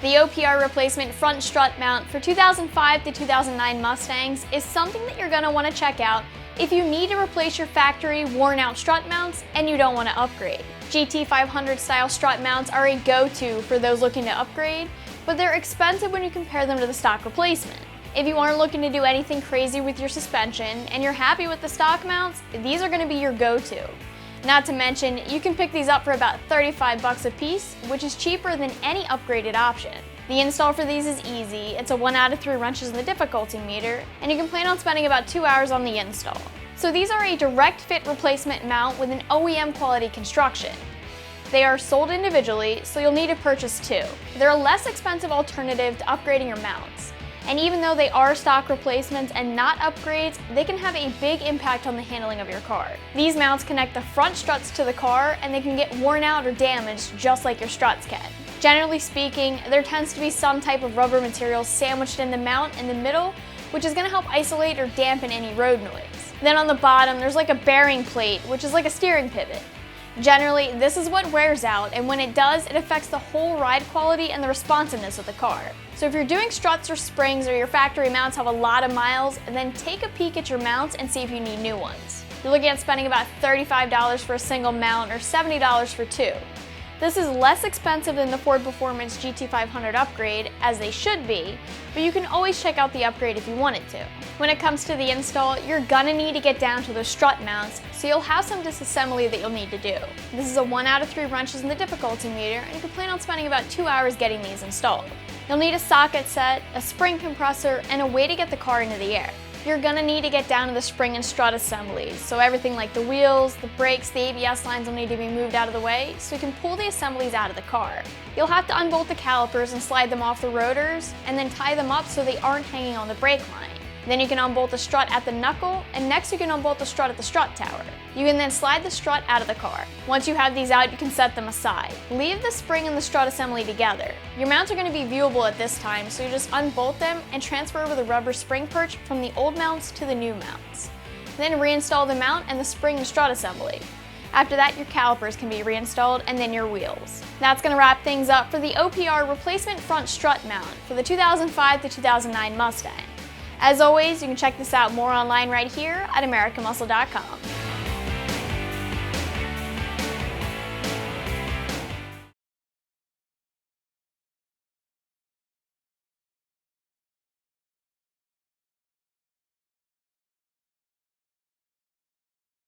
The OPR replacement front strut mount for 2005 to 2009 Mustangs is something that you're going to want to check out if you need to replace your factory worn out strut mounts and you don't want to upgrade. GT500 style strut mounts are a go-to for those looking to upgrade, but they're expensive when you compare them to the stock replacement. If you aren't looking to do anything crazy with your suspension and you're happy with the stock mounts, these are going to be your go-to. Not to mention, you can pick these up for about $35 a piece, which is cheaper than any upgraded option. The install for these is easy. It's a 1 out of 3 wrenches in the difficulty meter, and you can plan on spending about 2 hours on the install. So these are a direct fit replacement mount with an OEM quality construction. They are sold individually, so you'll need to purchase 2. They're a less expensive alternative to upgrading your mounts. And even though they are stock replacements and not upgrades, they can have a big impact on the handling of your car. These mounts connect the front struts to the car and they can get worn out or damaged just like your struts can. Generally speaking, there tends to be some type of rubber material sandwiched in the mount in the middle, which is going to help isolate or dampen any road noise. Then on the bottom, there's like a bearing plate, which is like a steering pivot. Generally, this is what wears out, and when it does, it affects the whole ride quality and the responsiveness of the car. So if you're doing struts or springs or your factory mounts have a lot of miles, then take a peek at your mounts and see if you need new ones. You're looking at spending about $35 for a single mount or $70 for 2. This is less expensive than the Ford Performance GT500 upgrade, as they should be, but you can always check out the upgrade if you wanted to. When it comes to the install, you're gonna need to get down to those strut mounts, so you'll have some disassembly that you'll need to do. This is a 1 out of 3 wrenches in the difficulty meter, and you can plan on spending about 2 hours getting these installed. You'll need a socket set, a spring compressor, and a way to get the car into the air. You're gonna need to get down to the spring and strut assemblies, so everything like the wheels, the brakes, the ABS lines will need to be moved out of the way so you can pull the assemblies out of the car. You'll have to unbolt the calipers and slide them off the rotors, and then tie them up so they aren't hanging on the brake line. Then you can unbolt the strut at the knuckle, and next you can unbolt the strut at the strut tower. You can then slide the strut out of the car. Once you have these out, you can set them aside. Leave the spring and the strut assembly together. Your mounts are going to be viewable at this time, so you just unbolt them and transfer over the rubber spring perch from the old mounts to the new mounts. Then reinstall the mount and the spring and strut assembly. After that, your calipers can be reinstalled and then your wheels. That's going to wrap things up for the OPR replacement front strut mount for the 2005 to 2009 Mustang. As always, you can check this out more online right here at AmericanMuscle.com.